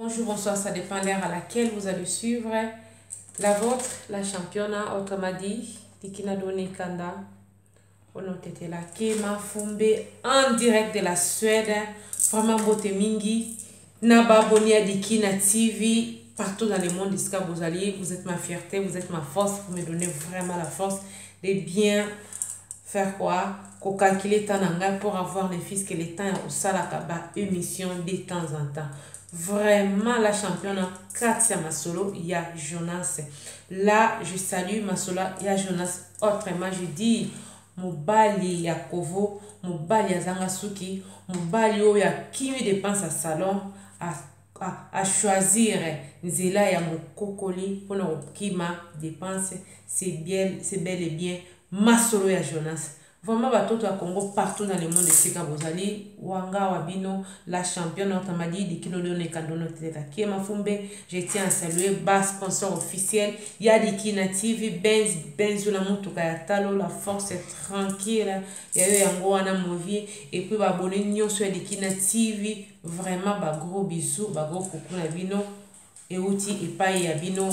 Bonjour, bonsoir, ça dépend de l'heure à laquelle vous allez suivre. La vôtre, la championne, autrement dit, Tikina Doni Kanda, Onotete la Kema Fumbe, en direct de la Suède, vraiment beauté mingi, Naba Bonia Dikina TV, partout dans le monde, jusqu'à vous allez, vous êtes ma fierté, vous êtes ma force, vous me donnez vraiment la force de bien faire quoi? Qu'on calcule temps pour avoir les fils que les temps au salakaba émission de temps en temps. Vraiment la championne Katia Masolo, il y a Jonas. Là, je salue Masolo, il y a Jonas. Autrement, je dis Mobali Yakovo, Mobali Yazangasuki, Mobali Oya qui me dépense à salon à choisir Nzela ya Mokokoli pour nous qui m'a dépensé. C'est bel et bien Masolo ya Jonas. Vraiment, batoto à Congo partout dans le monde de Sika Bozali, Wanga Wabino, la championne Otamadi de Kinodone Kandono Teta Kiema Fumbe. Je tiens à saluer bas sponsor officiel, Yadikina TV, Benz la Moutuka Yatalo, la force est tranquille, Yayo Yango Wana Movi, et puis abonné Nyon sur Yadikina TV, vraiment, gros bisous, gros coucou na Bino, et outil et paye Yabino,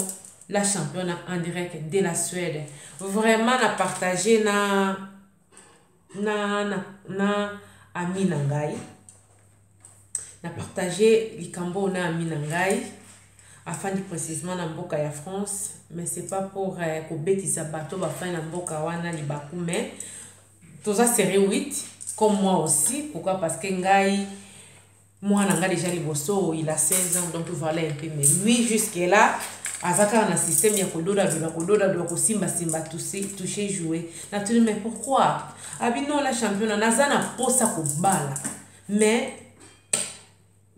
la championne en direct de la Suède. Vraiment, na partagé na ami nangai na partagé likambo na ami nangai afin de précisément na mboka ya France, mais c'est pas pour kobetisa bato ba fin na mboka wana libaku, mais toza série 8 comme moi aussi. Pourquoi? Parce que ngai moi nanga déjà liboso il a 16 ans, donc voilà un peu, mais lui jusque là Azaka na système ya kododa do simba toucher jouer. Naturellement, mais pourquoi? Abino la championne nazana posa ko bala. Mais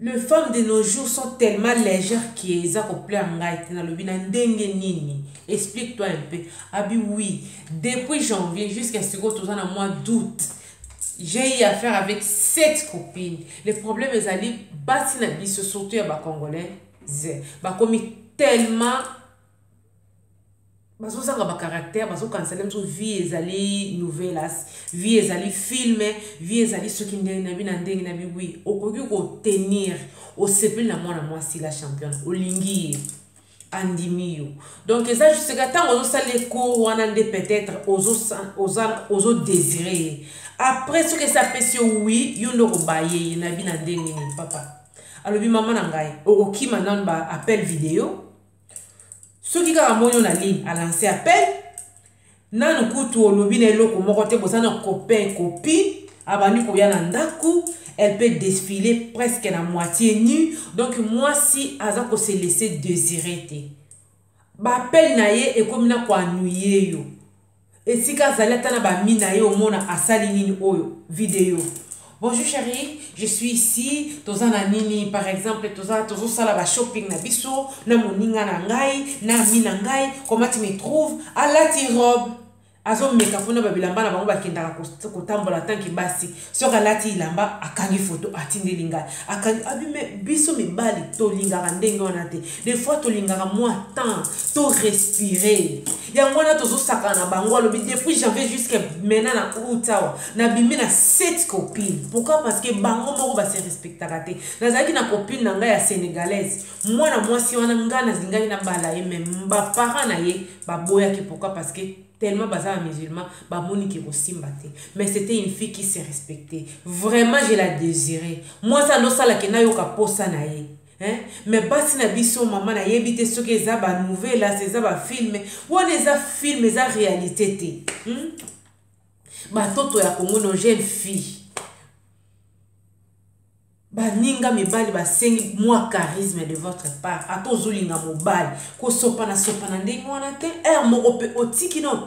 les femmes de nos jours sont tellement légères qui est ko plaire ngai na lobina ndenge nini. Explique-toi un peu. Abi oui, depuis janvier jusqu'à ce que tout en mois d'août, j'ai eu affaire avec 7 copines. Le problème est allé basi na biso surtout ya ba congolais. Ba komi tellement baso sanga ba caractère baso canceler so vie ezali novelas, vie ezali film, vie ezali ce qui ndenge na bi oui okoki ko tenir au sepel na mwana mwasi la championne olingi andimio. Donc ça juste que tant ozo sale cours wana nde peut-être ozo désirer après ce que ça fait sur oui yondo ko baye na bi na ndenge ni papa alobi maman na ngai okoki maintenant ba appel vidéo. Ceux qui ont la ligne à lancer appel, nan kutu olobi na eloko moko te bosana copain copine abani ko yana ndaku, elle peut défiler presque na moitié nue. Donc moi si aza ko se laisser désirer te. Ba appel na ye e comme na ko annuyer yo. Et si ka zaleta na ba mina ye o mona asali nini oyo vidéo. Bonjour chérie, je suis ici, toza na nini par exemple, tozo sala ba shopping na biso, na moninga na ngai, na mi na ngai, comment tu me trouves? À la robe. Azo meka fona ba bilamba na bango ba kendaka ko tambola tanki basi. Soka lati ilamba akangi photo atinde linga. Akangi abime biso mibali to linga ndenge wana te. Des fois to linga moi temps, to respirer. Yango na tozo saka na bango lobi depuis janvier jusqu'à maintenant na août na bimi na 7 copines. Pourquoi? Parce que bango moko ba se respectaka te. Nazaki na copine na ngai ya sénégalaise. Moi na mwasi wana ngana zingani na bala ye même ba parents na ye ba boya ki. Pourquoi? Parce que tellement bazar musulman ba monique simbate, mais c'était une fille qui s'est respectée. Vraiment je la désirais. Moi ça no sala ke na yoka posa na ye. Hein? Mais basi na biso maman na yebite ce que za ba nouvelle là, c'est ça ba film. Ou les a film za réalité te. Ba toto ya Congo no jeune fille. Ba ninga mibali ba sengi moi charisme de votre part atozo linga mobali ko sopa na ndenge wana te moko pe otiki na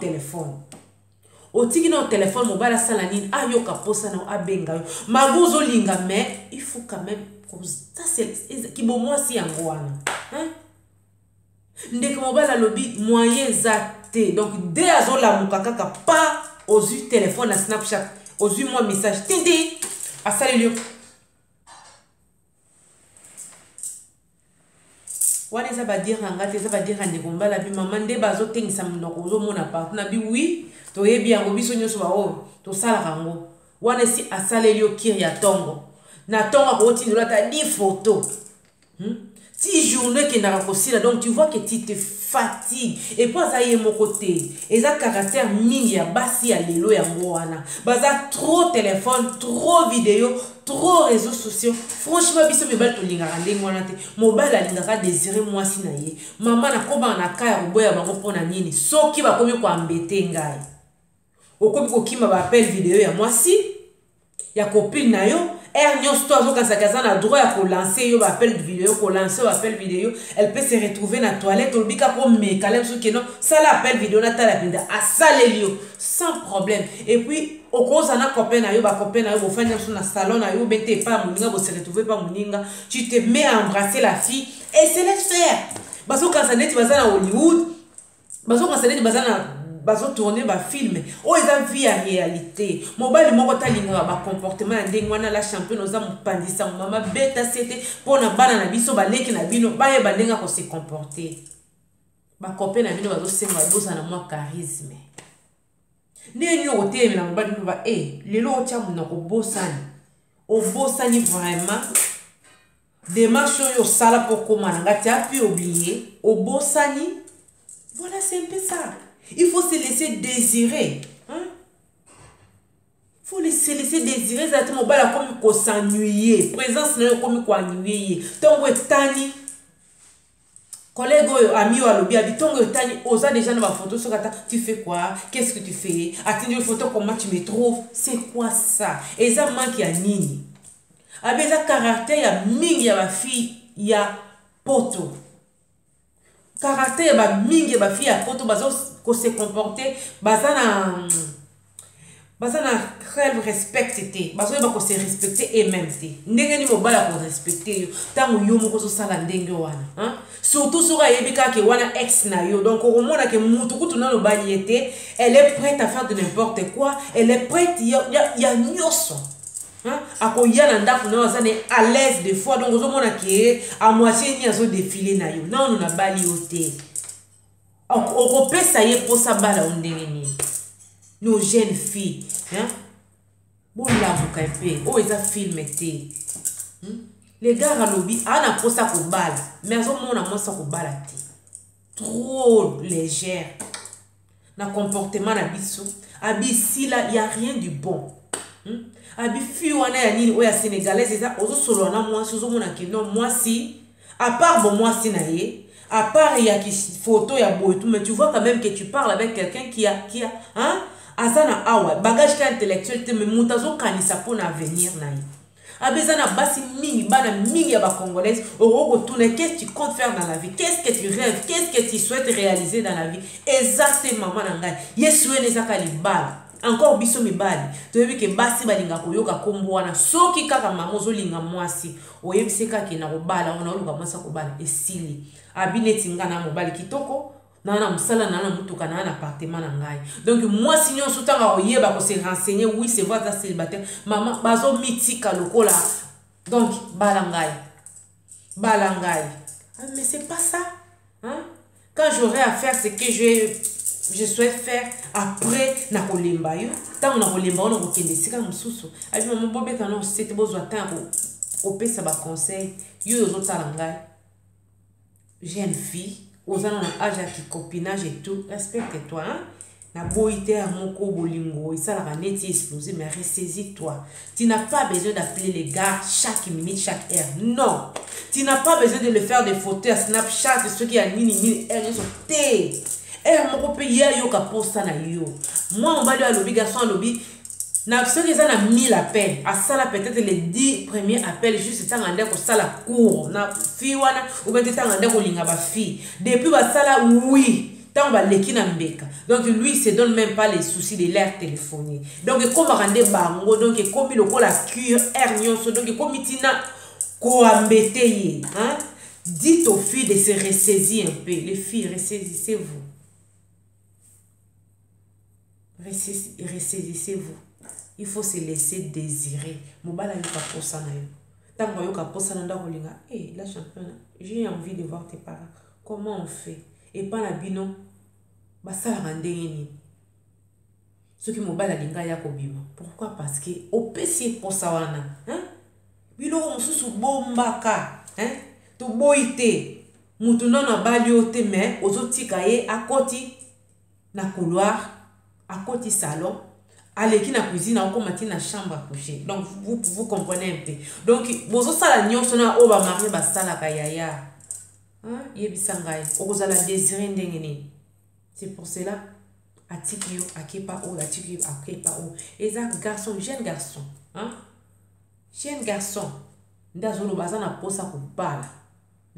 téléphone mobali sala nini ayoka posa na abenga yo magozo linga, mais il faut quand même ça c'est ki bo moi si yango wana hein ndeko mobali lobi moyen zate. Donc dès azola mukaka pas ozu téléphone na Snapchat ozu moi message tindi asalelio wana eza badire na ngate eza badire na kombala bi maman nde bazo tengisa munoko ozo mona pa na bi oui to yebi yango biso nyoso ba o to sala kango wana si asaleli yo kiri ya tongo na tongo ko tindola ta 10 photos journée qui n'a pas donc tu vois que tu te fatigues. Et puis, ça y est mon côté. Et ça, caractère mini, basi à l'élo et à moana. Baza trop téléphone, trop vidéo, trop réseaux sociaux. Franchement, biso me bal to lingara ndenge wana te. Mobile a lingara désiré moi si na ye. Maman na koba na kaya boya bango pona nini. Soki ba komi ko ambete ngai. Okomi ko kima ba appel vidéo ya moi si ya copine na yo. Na droit à lancer yo appel vidéo, ko lancer appel vidéo, elle peut se retrouver dans la toilette au bika pour me calmer ce que non, ça l'appel vidéo na ta la pinda à salelio sans problème. Et puis au cause na copain na yo ba copain na yo bo fanya sur na salon na yo bete pas moninga bo se retrouver pas moninga, tu te mets à embrasser la fille et se laisse faire. Parce que quand ça net baza na Hollywood, parce que quand ça net baza na bazo tourner ba film o eza vie à réalité mobile moko talinga ba comportement ndenge wana la championne oza mopandisa mama beta c'était pona bana na biso baleki na bino baye balenga ko se comporter ba copain na bino bazo senga bosa na moi charisme ndenge nyo ote na mobile ba lelo otia muna ko bosani o bosani vraiment démarche yo sala pour comment ngati a pu oublier o bosani voilà c'est un peu ça. Il faut se laisser désirer. Hein? Il faut se laisser désirer. Exactement. Comme qu'on s'ennuyer. Présence, comme qu'on ennuyer. Tongo tani. Collègue, ami ou alobi, tongo tani. Osa déjà dans ma photo. Tu fais quoi? Qu'est-ce que tu fais? Attends une photo, comment tu me trouves? C'est quoi ça? Et ça manque à nini. Avec ça caractère, il y a mingi, il y a ma fille, il y a poto. Caractère, il y a mingi, il y a ma fille, il y a poto. Qu'on se comporter bazana crève respecté bazana ko se respecter et même si ndenge ni mobala ko respecter tango yo moko so sala ndenge wana hein surtout sur ayebika ke wana ex na yo donc au moment que mutu kutu na lo baliete elle est prête à faire de n'importe quoi elle est prête ya nyoso hein akoya na ndaku na azane à l'aise des fois donc au moment que à moitié ni azo défiler na yo non na bali oté. On peut ça y est pour ça bala nos jeunes filles hein bon là vous campez oh ils a filmé les gars à lobby ana pour ça ko bala mais au monde moi ça ko bala trop légère na comportement na biso abisi là y a rien du bon abi fi wana ya nini oya sénégalaise ça ozo solo na moi ozo mona que non moi si à part bon moi si na ye. À part il y a qui photo il y a beau et tout mais tu vois quand même que tu parles avec quelqu'un qui a hein azana awa bagage intellectuel te mais mutazo kanisa pour l'avenir naï abezana basi mingi bana mingi ya ba congolaise oko tourner qu'est-ce que tu comptes faire dans la vie qu'est-ce que tu rêves qu'est-ce que tu souhaites réaliser dans la vie exactement maman ngai yesu enezaka libala encore biso mibali toyebi ke basi balinga koyoka kombo wana soki kaka mama ozolinga mwasi oyebise kaka na kobala ona oluka mwasi kobala esili abineti nga na mobali kitoko na musala na mutuka na appartement na ngai donc mwasi nyonso tanga oyeba ko se renseigner oui c'est vrai ça célibataire maman bazo mitika lokola donc balangai mais c'est pas ça hein quand j'aurai à faire ce que je souhaite faire après na kolemba yo tant na kolemba on ko kende sika mususu abi maman bobeta no c'est besoin temps ko pesa ba conseil yo zo talangai jeune fille aux ans âge à copinage et tout respecte-toi hein na boité à mon ko bolingo et ça la neti explosé mais ressaisis-toi tu n'as pas besoin d'appeler les gars chaque minute chaque heure non tu n'as pas besoin de le faire des photos à Snapchat ceux qui a mini heure sauté mon copain hier yo ka posta na yo moi on va lui à lobby garçon à lobby na ceux qui ont 1000 appels à ça là peut-être les 10 premiers appels juste tant ngande ko sala cours na fi wana ou bien tant ngande ko linga ba fi depuis ba sala oui tant ba leki na mbeka donc lui il se donne même pas les soucis de l'air téléphonie donc comme rande bango donc comme le ko la cure hernion donc comme tina ko ambete hein dites aux filles de se ressaisir un peu les filles ressaisissez-vous ressaisissez-vous. Il faut se laisser désirer. Mobala yoka posa na yo. Tango yoka posa na ndako linga. La championne, j'ai envie de voir tes parents. Comment on fait? Et pas la bino. Basa la rende ni. Ce qui mobala linga yako bima. Pourquoi? Parce que au PC posa wana. Hein? Bilo mususu bombaka. Hein? To boite. mutu non abali yo te mais ozotika ye akoti na couloir, akoti salon, aleki na cuisine akomati na chambre à coucher. Donc vous comprenez un peu. Donc bozo sala nyonso na o ba marié ba sala ka yaya. Hein, yebisa ngai okozala désirer ndenge nini. C'est pour cela atikio akepa o atikio akepa o. Eza garçon, jeune garçon, hein? Jeune garçon. Ndazolo bazana posa ko bala.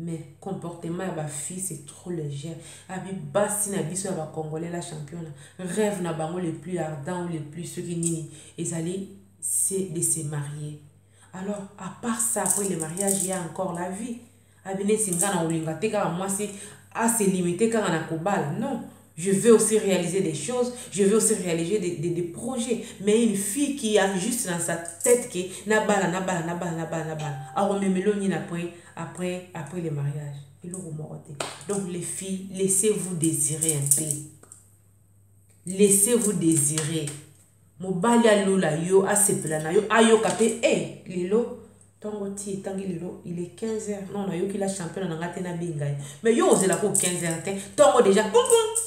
Mais comportement à ma fille c'est trop léger. Abi basi na biso ya congolais la championne. Rêve na bango les plus ardents ou les plus ceux qui nini. Et allez c'est de se marier. Alors à part ça après le mariage il y a encore la vie. Abine singa na olinga te ka moi c'est à se limiter quand on a kobal. Non. Je veux aussi réaliser des choses, je veux aussi réaliser des projets. Mais une fille qui a juste dans sa tête que na bala. Alors même après le mariage. Donc les filles, laissez-vous désirer un peu. Laissez-vous désirer. Mobali alola yo asepela na yo ayo kapé lelo tongo ti tangi lelo il est 15h. Non na yo ki la championne na ngate na bingai. Mais yo ozela ko 15h te. Tongo déjà pom pom.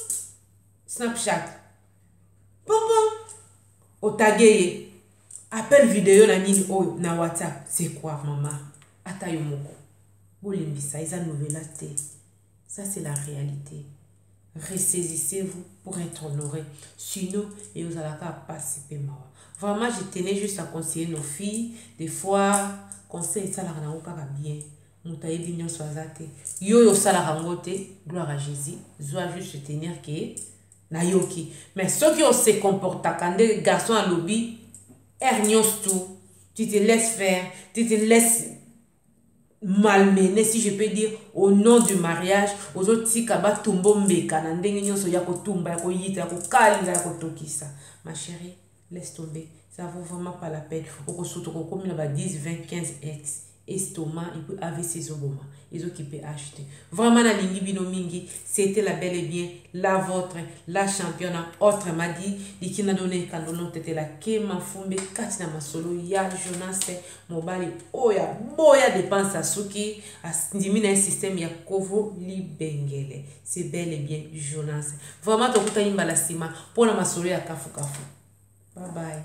Snapchat. Pom otageye. Appel vidéo na nini oyo na WhatsApp. C'est quoi maman? Ata yo moko. Bolimbisa isa nouvelle té. Ça c'est la réalité. Ressaisissez-vous pour être honoré. Sinon, et vous allez pas participer. Vraiment, je tenais juste à conseiller nos filles. Des fois, conseil ça la pas bien. Moutaye bignon soazate. Yo ça la rangote. Gloire à Jésus. Doit juste se tenir que na yoki. Mais ceux qui ont se comportent quand des garçons à lobby, hernios tout. Tu te laisses faire. Tu te laisses malmené, si je peux dire, au nom du mariage, aux autres si kaba tumbo mbeka na ndenge nyonso ya kotumba ya koyita ya kokalinga ya kotokisa. Ma chérie, laisse tomber, ça vaut vraiment pas la peine. Au surtout comme il va 10, 20, 15 ex estomac, il peut avoir ses oboma, ils ont qui peut acheter. Vraiment la lingi bino mingi, c'était la belle et bien la vôtre, la championne autre m'a dit, qui n'a donné quand on était la kema fumbe katina masolo ya Jonas mobali oya boya dépense à suki à ndimina un système ya kovo libengele. C'est bel et bien Jonas. Vraiment to kuta imba la sima pour la masolo ya kafu kafu. Bye bye.